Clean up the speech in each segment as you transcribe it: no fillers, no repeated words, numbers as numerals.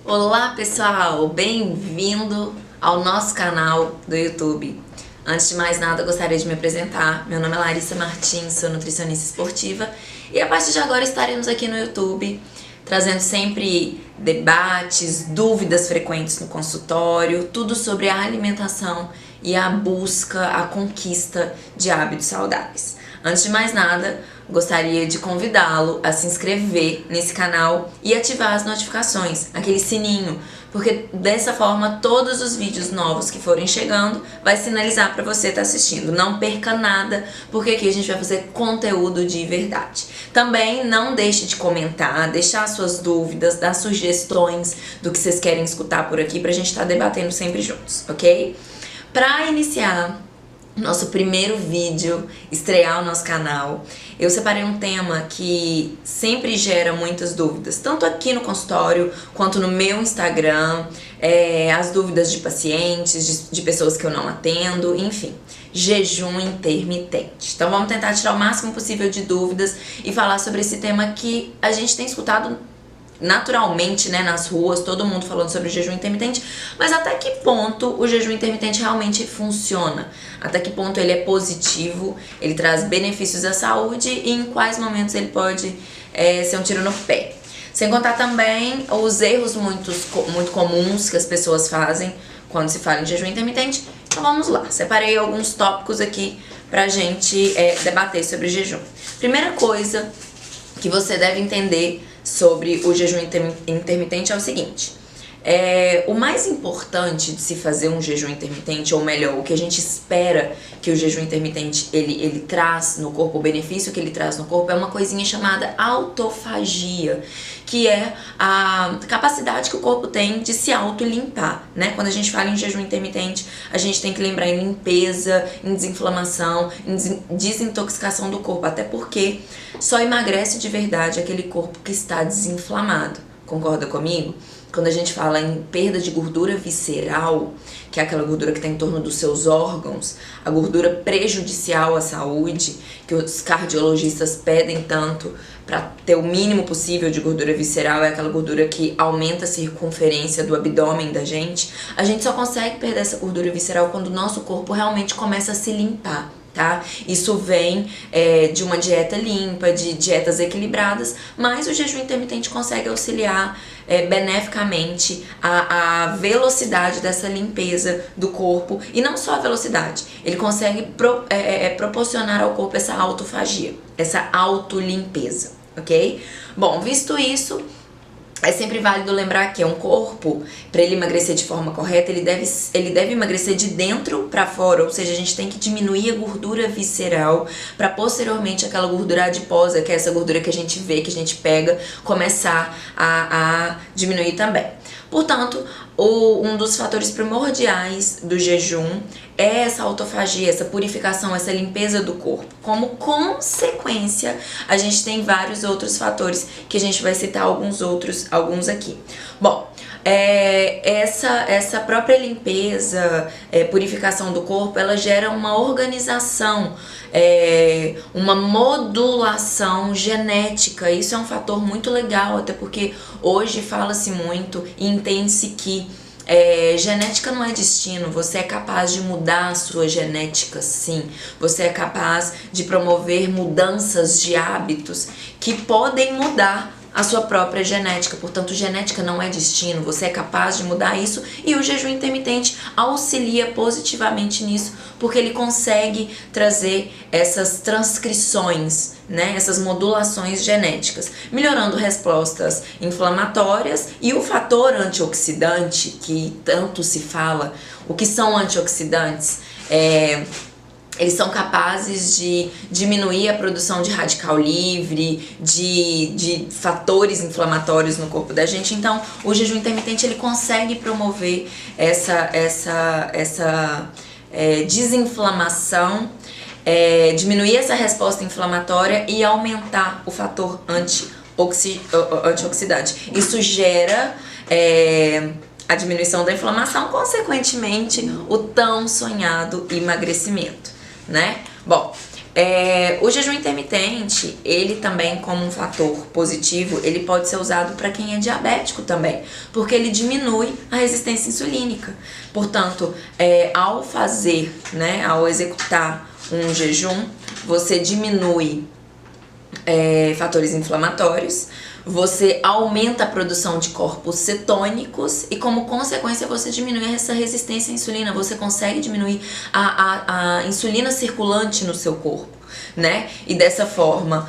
Olá pessoal, bem-vindo ao nosso canal do YouTube. Antes de mais nada, gostaria de me apresentar. Meu nome é Larissa Martins, sou nutricionista esportiva e a partir de agora estaremos aqui no YouTube trazendo sempre debates, dúvidas frequentes no consultório, tudo sobre a alimentação e a busca, a conquista de hábitos saudáveis. Antes de mais nada, gostaria de convidá-lo a se inscrever nesse canal e ativar as notificações, aquele sininho, porque dessa forma todos os vídeos novos que forem chegando vai sinalizar para você estar assistindo. Não perca nada, porque aqui a gente vai fazer conteúdo de verdade. Também não deixe de comentar, deixar suas dúvidas, dar sugestões do que vocês querem escutar por aqui pra gente estar debatendo sempre juntos, ok? Para iniciar nosso primeiro vídeo, estrear o nosso canal, eu separei um tema que sempre gera muitas dúvidas, tanto aqui no consultório quanto no meu Instagram, as dúvidas de pacientes, de pessoas que eu não atendo, enfim, jejum intermitente. Então vamos tentar tirar o máximo possível de dúvidas e falar sobre esse tema que a gente tem escutado naturalmente, né, nas ruas, todo mundo falando sobre o jejum intermitente, mas até que ponto o jejum intermitente realmente funciona? Até que ponto ele é positivo, ele traz benefícios à saúde e em quais momentos ele pode ser um tiro no pé? Sem contar também os erros muito comuns que as pessoas fazem quando se fala em jejum intermitente. Então vamos lá, separei alguns tópicos aqui pra gente debater sobre jejum. Primeira coisa que você deve entender sobre o jejum intermitente é o seguinte: o mais importante de se fazer um jejum intermitente, ou melhor, o que a gente espera que o jejum intermitente ele traz no corpo, o benefício que ele traz no corpo, é uma coisinha chamada autofagia, que é a capacidade que o corpo tem de se autolimpar, né? Quando a gente fala em jejum intermitente, a gente tem que lembrar em limpeza, em desinflamação, em desintoxicação do corpo, até porque só emagrece de verdade aquele corpo que está desinflamado. Concorda comigo? Quando a gente fala em perda de gordura visceral, que é aquela gordura que está em torno dos seus órgãos, a gordura prejudicial à saúde, que os cardiologistas pedem tanto para ter o mínimo possível de gordura visceral, é aquela gordura que aumenta a circunferência do abdômen da gente, a gente só consegue perder essa gordura visceral quando o nosso corpo realmente começa a se limpar. Tá? Isso vem de uma dieta limpa, de dietas equilibradas, mas o jejum intermitente consegue auxiliar beneficamente a velocidade dessa limpeza do corpo, e não só a velocidade, ele consegue proporcionar ao corpo essa autofagia, essa autolimpeza, ok? Bom, visto isso, é sempre válido lembrar que um corpo, para ele emagrecer de forma correta, ele deve emagrecer de dentro para fora, ou seja, a gente tem que diminuir a gordura visceral para posteriormente aquela gordura adiposa, que é essa gordura que a gente vê, que a gente pega, começar a diminuir também. Portanto, um dos fatores primordiais do jejum é essa autofagia, essa purificação, essa limpeza do corpo. Como consequência, a gente tem vários outros fatores que a gente vai citar alguns aqui. Bom, essa própria limpeza, purificação do corpo, ela gera uma organização, uma modulação genética. Isso é um fator muito legal, até porque hoje fala-se muito e entende-se que genética não é destino. Você é capaz de mudar a sua genética, sim. Você é capaz de promover mudanças de hábitos que podem mudar a sua própria genética. Portanto, genética não é destino, você é capaz de mudar isso, e o jejum intermitente auxilia positivamente nisso, porque ele consegue trazer essas transcrições, né, essas modulações genéticas, melhorando respostas inflamatórias e o fator antioxidante, que tanto se fala. O que são antioxidantes? Eles são capazes de diminuir a produção de radical livre, de fatores inflamatórios no corpo da gente. Então, o jejum intermitente ele consegue promover essa desinflamação, diminuir essa resposta inflamatória e aumentar o fator antioxidante. Isso gera a diminuição da inflamação, consequentemente, o tão sonhado emagrecimento, né? Bom, O jejum intermitente, ele também como um fator positivo, ele pode ser usado para quem é diabético também, porque ele diminui a resistência insulínica. Portanto, ao fazer, né, ao executar um jejum, você diminui fatores inflamatórios, você aumenta a produção de corpos cetônicos e, como consequência, você diminui essa resistência à insulina. Você consegue diminuir a insulina circulante no seu corpo, né? E dessa forma,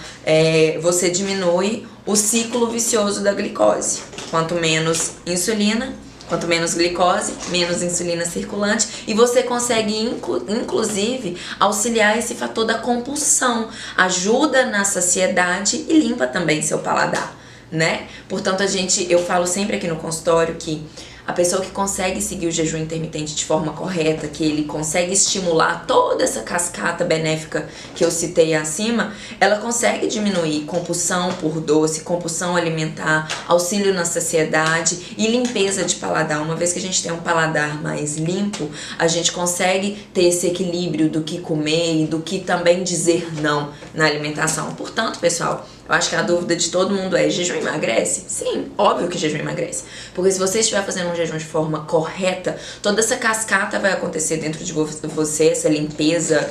você diminui o ciclo vicioso da glicose. Quanto menos insulina, quanto menos glicose, menos insulina circulante, e você consegue, inclusive, auxiliar esse fator da compulsão, ajuda na saciedade e limpa também seu paladar, né? Portanto, eu falo sempre aqui no consultório que a pessoa que consegue seguir o jejum intermitente de forma correta, que ele consegue estimular toda essa cascata benéfica que eu citei acima, ela consegue diminuir compulsão por doce, compulsão alimentar, auxílio na saciedade e limpeza de paladar. Uma vez que a gente tem um paladar mais limpo, a gente consegue ter esse equilíbrio do que comer e do que também dizer não na alimentação. Portanto, pessoal, eu acho que a dúvida de todo mundo é: jejum emagrece? Sim, óbvio que jejum emagrece. Porque se você estiver fazendo um jejum de forma correta, toda essa cascata vai acontecer dentro de você, essa limpeza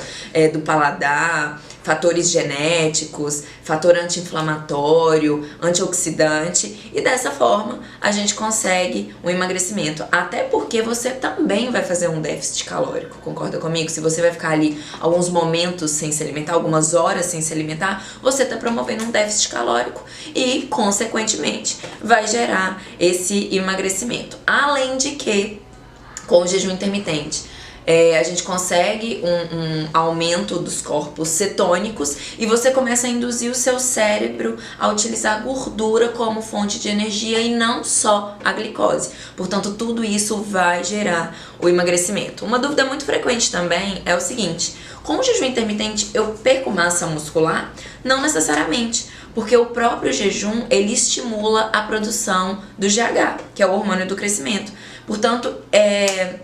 do paladar, fatores genéticos, fator anti-inflamatório, antioxidante, e dessa forma a gente consegue um emagrecimento. Até porque você também vai fazer um déficit calórico, concorda comigo? Se você vai ficar ali alguns momentos sem se alimentar, algumas horas sem se alimentar, você está promovendo um déficit calórico e, consequentemente, vai gerar esse emagrecimento. Além de que, com o jejum intermitente, a gente consegue um aumento dos corpos cetônicos e você começa a induzir o seu cérebro a utilizar a gordura como fonte de energia e não só a glicose. Portanto, tudo isso vai gerar o emagrecimento. Uma dúvida muito frequente também é o seguinte: com o jejum intermitente eu perco massa muscular? Não necessariamente, porque o próprio jejum ele estimula a produção do GH, que é o hormônio do crescimento. Portanto,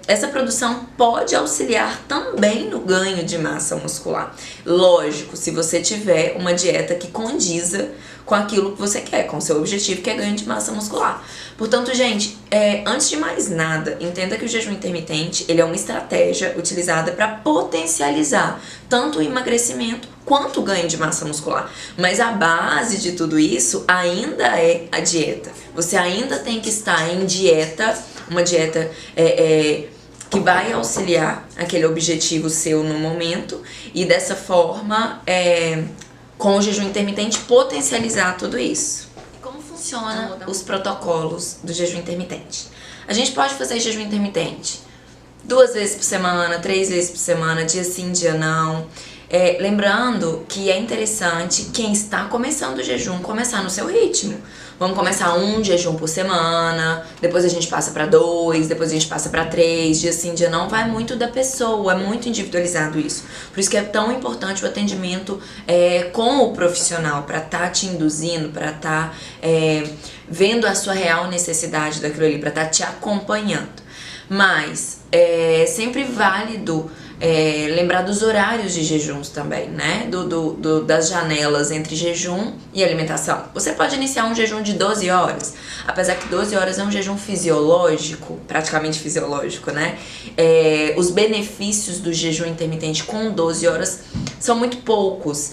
essa produção pode auxiliar também no ganho de massa muscular. Lógico, se você tiver uma dieta que condiza com aquilo que você quer, com o seu objetivo, que é ganho de massa muscular. Portanto, gente, antes de mais nada, entenda que o jejum intermitente ele é uma estratégia utilizada para potencializar tanto o emagrecimento quanto o ganho de massa muscular. Mas a base de tudo isso ainda é a dieta. Você ainda tem que estar em dieta, uma dieta que vai auxiliar aquele objetivo seu no momento, e dessa forma, com o jejum intermitente, potencializar tudo isso. E como funciona os protocolos do jejum intermitente? A gente pode fazer jejum intermitente 2 vezes por semana, 3 vezes por semana, dia sim, dia não. Lembrando que é interessante quem está começando o jejum começar no seu ritmo. Vamos começar um jejum por semana, depois a gente passa para 2, depois a gente passa para 3, dia sim, dia não. Vai muito da pessoa, é muito individualizado isso. Por isso que é tão importante o atendimento com o profissional, para estar te induzindo, para estar vendo a sua real necessidade daquilo ali, para estar te acompanhando. Mas é sempre válido lembrar dos horários de jejuns também, né? Das janelas entre jejum e alimentação. Você pode iniciar um jejum de 12 horas, apesar que 12 horas é um jejum fisiológico, praticamente fisiológico, né? Os benefícios do jejum intermitente com 12 horas são muito poucos.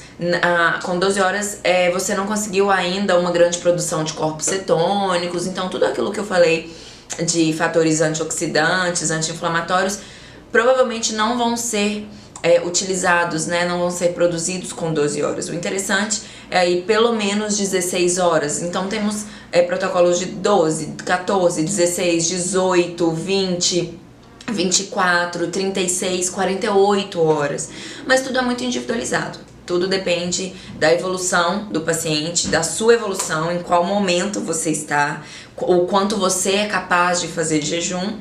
Com 12 horas você não conseguiu ainda uma grande produção de corpos cetônicos, então tudo aquilo que eu falei de fatores antioxidantes, anti-inflamatórios, provavelmente não vão ser utilizados, né? Não vão ser produzidos com 12 horas. O interessante é aí pelo menos 16 horas. Então temos protocolos de 12, 14, 16, 18, 20, 24, 36, 48 horas. Mas tudo é muito individualizado. Tudo depende da evolução do paciente, da sua evolução, em qual momento você está, o quanto você é capaz de fazer jejum,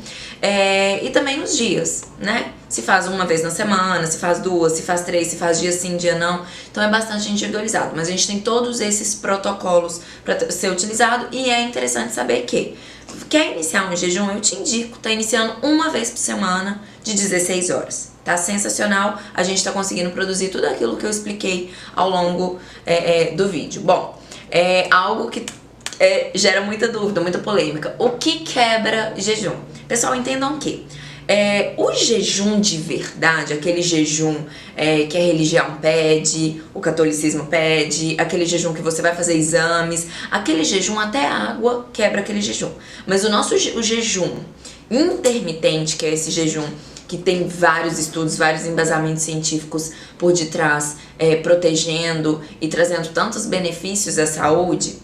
e também nos dias, né? Se faz uma vez na semana, se faz 2, se faz 3, se faz dia sim, dia não. Então é bastante individualizado, mas a gente tem todos esses protocolos para ser utilizado, e é interessante saber que Quer iniciar um jejum? Eu te indico, tá iniciando uma vez por semana de 16 horas. Tá sensacional, a gente tá conseguindo produzir tudo aquilo que eu expliquei ao longo do vídeo. Bom, é algo que gera muita dúvida, muita polêmica. O que quebra jejum? Pessoal, entendam que o jejum de verdade, aquele jejum que a religião pede, o catolicismo pede, aquele jejum que você vai fazer exames, aquele jejum, até água quebra aquele jejum. Mas o jejum intermitente, que é esse jejum que tem vários estudos, vários embasamentos científicos por detrás, protegendo e trazendo tantos benefícios à saúde,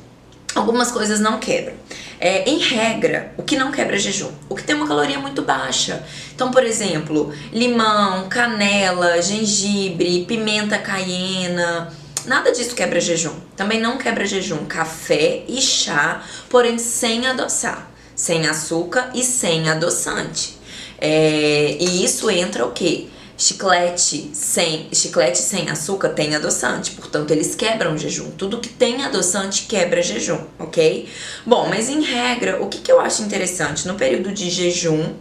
algumas coisas não quebram. Em regra, o que não quebra é jejum, o que tem uma caloria muito baixa. Então, por exemplo, limão, canela, gengibre, pimenta caiena, nada disso quebra jejum. Também não quebra jejum café e chá, porém sem adoçar, sem açúcar e sem adoçante. E isso entra o quê? Chiclete sem açúcar tem adoçante, portanto eles quebram o jejum. Tudo que tem adoçante quebra jejum, ok? Bom, mas em regra, o que eu acho interessante? No período de jejum,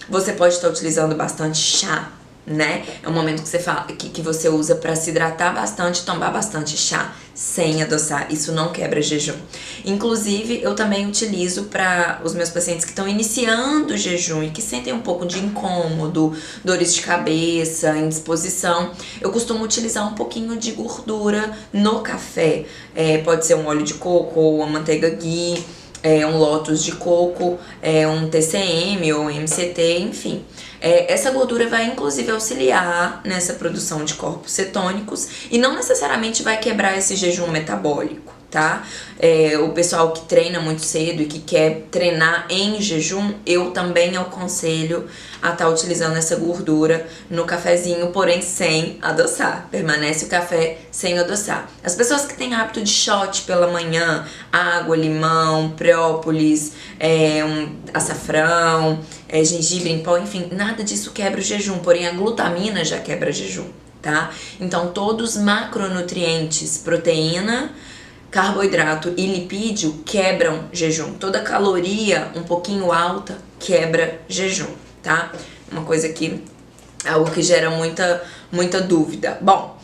você pode estar utilizando bastante chá, né? É um momento que você usa para se hidratar bastante, tomar bastante chá sem adoçar. Isso não quebra jejum. Inclusive, eu também utilizo para os meus pacientes que estão iniciando o jejum e que sentem um pouco de incômodo, dores de cabeça, indisposição. Eu costumo utilizar um pouquinho de gordura no café. Pode ser um óleo de coco ou uma manteiga ghee, um Lotus de coco, um TCM ou MCT, enfim. Essa gordura vai inclusive auxiliar nessa produção de corpos cetônicos e não necessariamente vai quebrar esse jejum metabólico, tá? O pessoal que treina muito cedo e que quer treinar em jejum, eu também aconselho a estar utilizando essa gordura no cafezinho, porém sem adoçar. Permanece o café sem adoçar. As pessoas que têm hábito de shot pela manhã, água, limão, própolis, açafrão, gengibre em pó, enfim, nada disso quebra o jejum, porém a glutamina já quebra jejum, tá? Então todos os macronutrientes, proteína, carboidrato e lipídio quebram jejum. Toda caloria um pouquinho alta quebra jejum, tá? Uma coisa que algo que gera muita dúvida. Bom,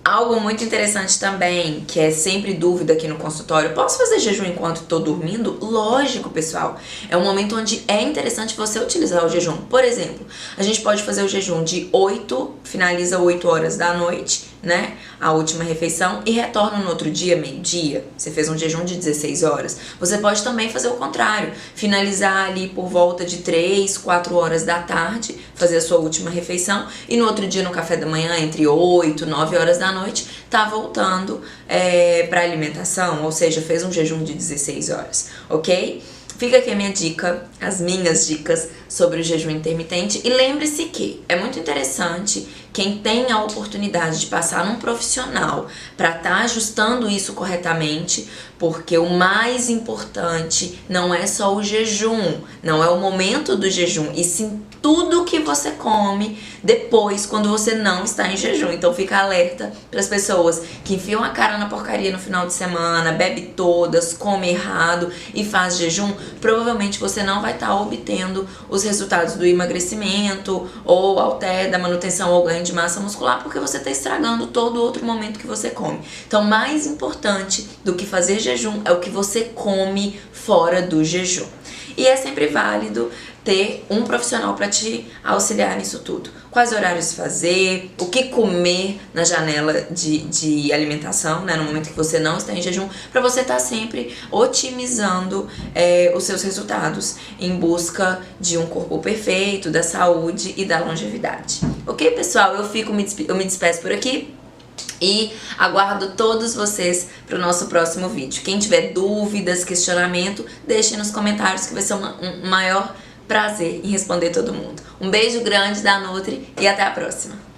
algo muito interessante também, que é sempre dúvida aqui no consultório: posso fazer jejum enquanto estou dormindo? Lógico, pessoal. É um momento onde é interessante você utilizar o jejum. Por exemplo, a gente pode fazer o jejum de 8, finaliza 8 horas da noite, né? A última refeição, e retorna no outro dia, meio-dia. Você fez um jejum de 16 horas. Você pode também fazer o contrário, finalizar ali por volta de 3, 4 horas da tarde, fazer a sua última refeição, e no outro dia, no café da manhã, entre 8, 9 horas da noite, tá voltando para alimentação, ou seja, fez um jejum de 16 horas, ok? Fica aqui a minha dica, as minhas dicas sobre o jejum intermitente. E lembre-se que é muito interessante quem tem a oportunidade de passar num profissional para estar ajustando isso corretamente, porque o mais importante não é só o jejum, não é o momento do jejum, e sim tudo que você come depois, quando você não está em jejum. Então fica alerta para as pessoas que enfiam a cara na porcaria no final de semana, bebe todas, come errado e faz jejum. Provavelmente você não vai estar obtendo os resultados do emagrecimento ou até da manutenção ou ganho de massa muscular, porque você está estragando todo outro momento que você come. Então, mais importante do que fazer jejum é o que você come fora do jejum. E é sempre válido ter um profissional para te auxiliar nisso tudo. Quais horários fazer, o que comer na janela de alimentação, né, no momento que você não está em jejum, para você estar sempre otimizando os seus resultados em busca de um corpo perfeito, da saúde e da longevidade. Ok, pessoal? Eu me despeço por aqui. E aguardo todos vocês para o nosso próximo vídeo. Quem tiver dúvidas, questionamento, deixe nos comentários, que vai ser um maior prazer em responder todo mundo. Um beijo grande da Nutri e até a próxima!